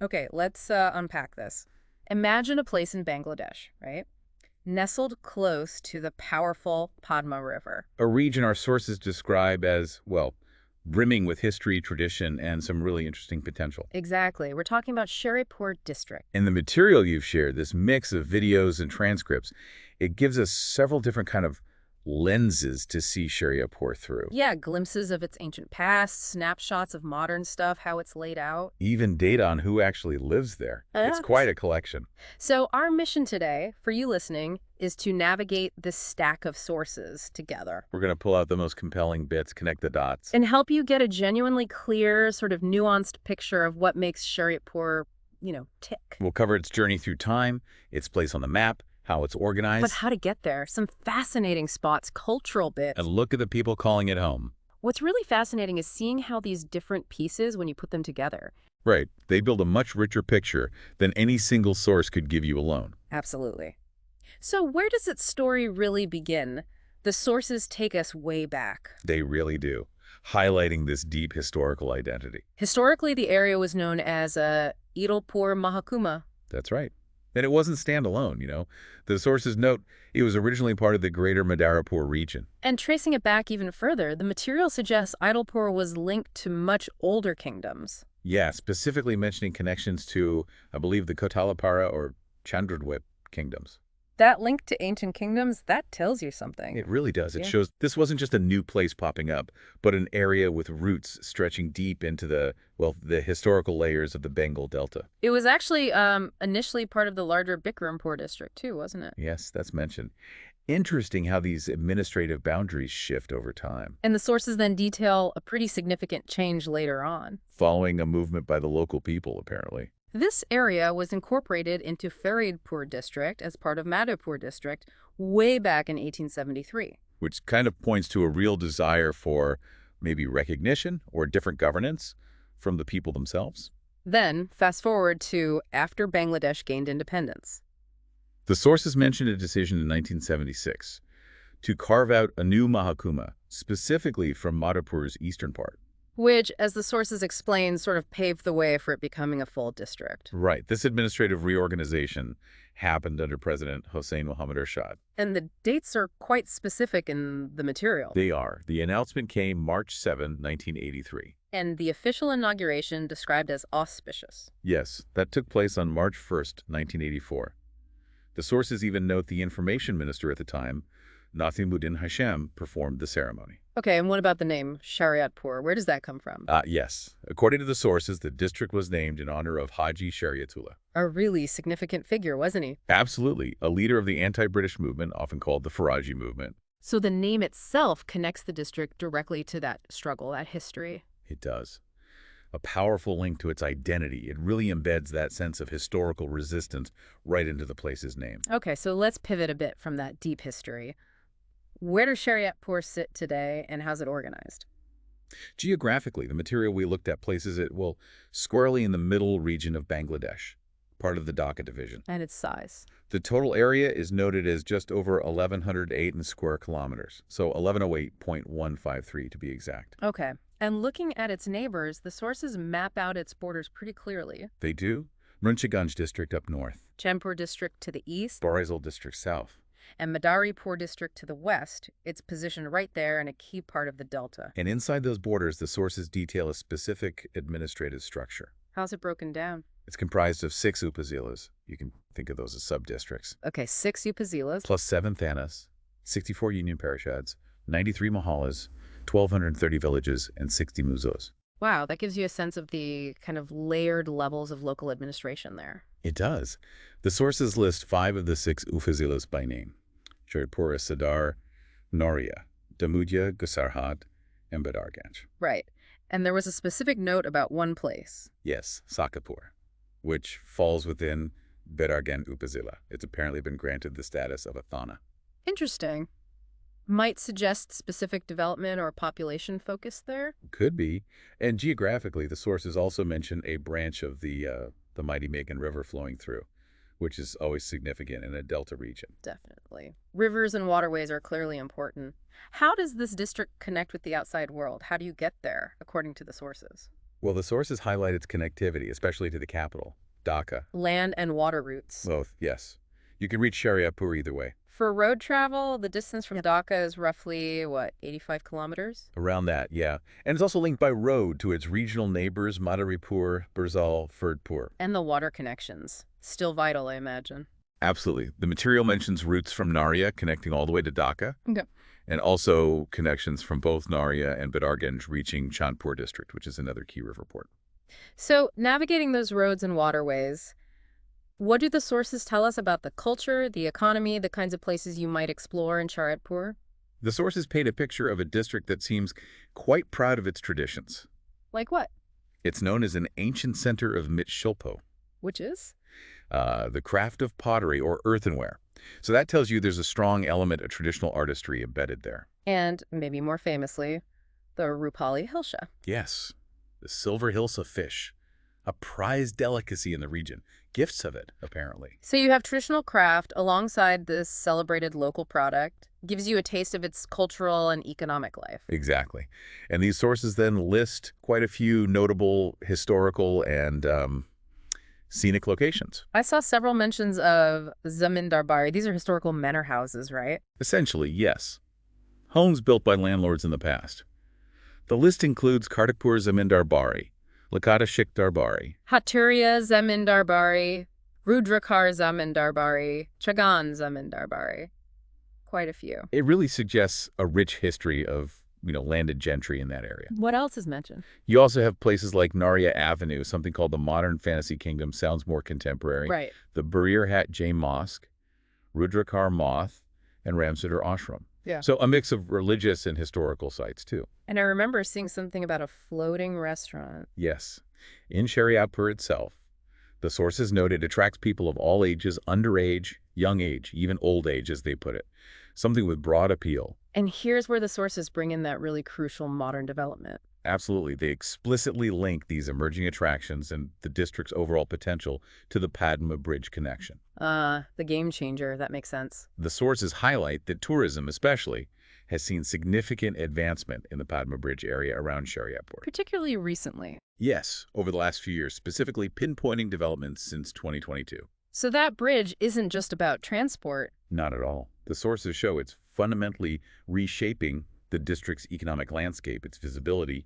Okay, let's unpack this. Imagine a place in Bangladesh, right? Nestled close to the powerful Padma River. A region our sources describe as, well, brimming with history, tradition, and some really interesting potential. Exactly. We're talking about Shariatpur district. In the material you've shared, this mix of videos and transcripts, it gives us several different kind of lenses to see Shariatpur through. Yeah, glimpses of its ancient past, snapshots of modern stuff, how it's laid out. Even data on who actually lives there. It's Uh, quite a collection. So our mission today, for you listening, is to navigate this stack of sources together We're going to pull out the most compelling bits, connect the dots. and help you get a genuinely clear, sort of nuanced picture of what makes Shariatpur, tick. We'll cover its journey through time, its place on the map, how it's But organized, how to get there, some fascinating spots, cultural bits. and look at the people calling it home. What's really fascinating is seeing how these different pieces, when you put them together. Right. They build a much richer picture than any single source could give you alone. Absolutely. So where does its story really begin? The sources take us way back. They really do, highlighting this deep historical identity. Historically, the area was known as Idalpur Mahakuma. That's right. And it wasn't standalone. The sources note it was originally part of the greater Madaripur region. And tracing it back even further, the material suggests Idalpur was linked to much older kingdoms. Yeah, specifically mentioning connections to, I believe, the Kotalapara or Chandradwip kingdoms. That link to ancient kingdoms, that tells you something. It really does. It Yeah. shows this wasn't just a new place popping up, but an area with roots stretching deep into the historical layers of the Bengal Delta. It was actually initially part of the larger Bikrampur district too, wasn't it? Yes, that's mentioned. Interesting how these administrative boundaries shift over time, And the sources then detail a pretty significant change later on. following a movement by the local people, apparently. This area was incorporated into Faridpur district as part of Madhopur district way back in 1873. Which kind of points to a real desire for maybe recognition or different governance from the people themselves. Then, fast forward to after Bangladesh gained independence. The sources mentioned a decision in 1976 to carve out a new Mahakuma, specifically from Madhopur's eastern part. Which, as the sources explain, sort of paved the way for it becoming a full district. Right. This administrative reorganization happened under President Hossein Mohammad Ershad. And the dates are quite specific in the material. They are. The announcement came March 7, 1983. And the official inauguration described as auspicious. Yes, that took place on March 1st, 1984. The sources even note the information minister at the time, Nathimuddin Hashem, performed the ceremony. Okay, and what about the name Shariatpur? Where does that come from? Yes. According to the sources, the district was named in honor of Haji Shariatullah. A really significant figure, wasn't he? Absolutely. A leader of the anti-British movement, often called the Faraji movement. So the name itself connects the district directly to that struggle, that history. It does. A powerful link to its identity. It really embeds that sense of historical resistance right into the place's name. Okay, so let's pivot a bit from that deep history. Where does Shariatpur sit today, and how's it organized? Geographically, the material we looked at places it, squarely in the middle region of Bangladesh, part of the Dhaka division. And its size? The total area is noted as just over 1,108 in square kilometers, so 1108.153 to be exact. Okay, and looking at its neighbors, the sources map out its borders pretty clearly. They do. Munchiganj district up north, Champur district to the east, Barisal district south. and Madaripur district to the west. It's positioned right there in a key part of the delta. And inside those borders, the sources detail a specific administrative structure. How's it broken down? It's comprised of 6 upazilas. You can think of those as sub-districts. Okay, 6 upazilas. Plus 7 thanas, 64 union parishads, 93 mahalas, 1,230 villages, and 60 muzos. Wow, that gives you a sense of the kind of layered levels of local administration there. It does. The sources list 5 of the 6 upazilas by name. Shariatpur, Sadar, Noria, Damudya, Gusarhat, and Badarganj. Right. And there was a specific note about one place. Yes, Sakapur, which falls within Badargan upazila. It's apparently been granted the status of a thana. Interesting. Might suggest specific development or population focus there? Could be. And geographically, the sources also mention a branch of the mighty Meghna River flowing through, which is always significant in a delta region. Definitely. Rivers and waterways are clearly important. How does this district connect with the outside world? How do you get there, according to the sources? Well, the sources highlight its connectivity, especially to the capital, Dhaka. Land and water routes. Both, yes. You can reach Shariatpur either way. For road travel, the distance from Dhaka is roughly, what, 85 kilometers? Around that, yeah. And it's also linked by road to its regional neighbors, Madaripur, Birzal, Ferdpur. And the water connections. Still vital, I imagine. Absolutely. The material mentions routes from Naria connecting all the way to Dhaka, Okay. and also connections from both Naria and Bidarganj reaching Chandpur district, which is another key river port. So, navigating those roads and waterways, what do the sources tell us about the culture, the economy, the kinds of places you might explore in Shariatpur? The sources paint a picture of a district that seems quite proud of its traditions. Like what? It's known as an ancient center of mitshilpo, Which is? the craft of pottery or earthenware. So that tells you there's a strong element of traditional artistry embedded there. And, maybe more famously, the Rupali Hilsha. Yes, the silver hilsa fish, a prized delicacy in the region. Gifts of it, apparently. So you have traditional craft alongside this celebrated local product, gives you a taste of its cultural and economic life. Exactly. And these sources then list quite a few notable historical and scenic locations. I saw several mentions of Zamindar Bari. These are historical manor houses, right? Essentially, yes. Homes built by landlords in the past. The list includes Kartikpur Zamindar Bari, Lakata Shikdar Bari, Haturia Zamindar Bari, Rudrakar Zamindar Bari, Chagan Zamindar Bari. Quite a few. It really suggests a rich history of, landed gentry in that area. What else is mentioned? You also have places like Naria Avenue, something called the Modern Fantasy Kingdom, sounds more contemporary. Right. The Burir Jain Mosque, Rudrakar Moth, and Ramsadar Ashram. Yeah. So a mix of religious and historical sites, too. And I remember seeing something about a floating restaurant. Yes. In Shariatpur itself, the sources note it attracts people of all ages, underage, young age, even old age, as they put it. Something with broad appeal. And here's where the sources bring in that really crucial modern development. Absolutely. They explicitly link these emerging attractions and the district's overall potential to the Padma Bridge connection. The game changer. That makes sense. The sources highlight that tourism, especially, has seen significant advancement in the Padma Bridge area around Shariatpur. Particularly recently. Yes, over the last few years, specifically pinpointing developments since 2022. So that bridge isn't just about transport. Not at all. The sources show it's fundamentally reshaping the district's economic landscape, its visibility,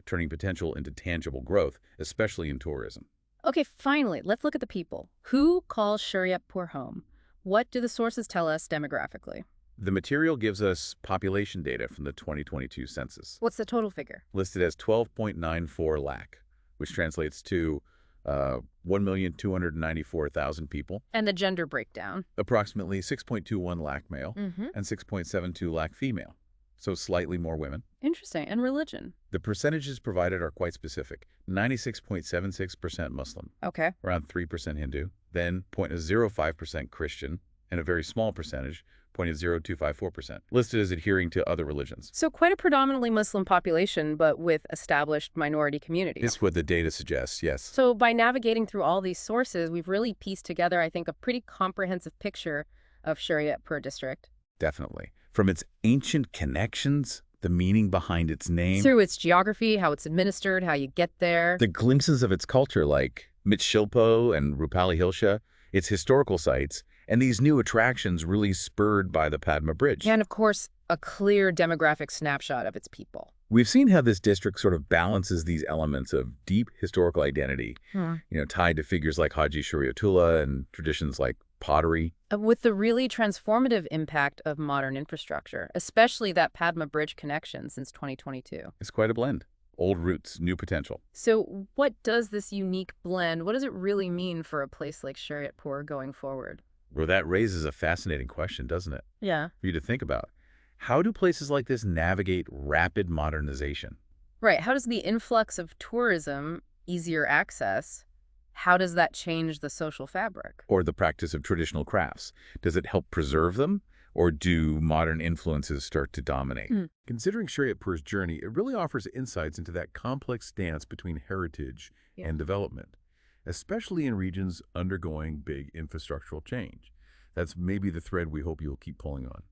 turning potential into tangible growth, especially in tourism. Okay, finally, let's look at the people. Who calls Shariatpur home? What do the sources tell us demographically? The material gives us population data from the 2022 census, What's the total figure? listed as 12.94 lakh, which translates to 1,294,000 people, And the gender breakdown. approximately 6.21 lakh male Mm-hmm. and 6.72 lakh female, so slightly more women. Interesting. And religion. The percentages provided are quite specific. 96.76% Muslim, Okay. around 3% Hindu, then 0.05% Christian, and a very small percentage, 0.0254%, listed as adhering to other religions. So quite a predominantly Muslim population, but with established minority communities. Is what the data suggests, yes. So by navigating through all these sources, we've really pieced together, I think, a pretty comprehensive picture of Shariatpur district. Definitely. From its ancient connections, the meaning behind its name, Through its geography, how it's administered, how you get there. the glimpses of its culture like Mitshilpo and Rupali Hilsha, its historical sites, and these new attractions really spurred by the Padma Bridge. And of course, a clear demographic snapshot of its people. We've seen how this district sort of balances these elements of deep historical identity, tied to figures like Haji Shariatullah and traditions like pottery. With the really transformative impact of modern infrastructure, especially that Padma Bridge connection since 2022. It's quite a blend. Old roots, new potential. So what does this unique blend, what does it really mean for a place like Shariatpur going forward? Well, that raises a fascinating question, doesn't it? Yeah. For you to think about. How do places like this navigate rapid modernization? Right. How does the influx of tourism, easier access, how does that change the social fabric? Or the practice of traditional crafts? Does it help preserve them? Or do modern influences start to dominate? Considering Shariatpur's journey, it really offers insights into that complex dance between heritage and development, especially in regions undergoing big infrastructural change. That's maybe the thread we hope you'll keep pulling on.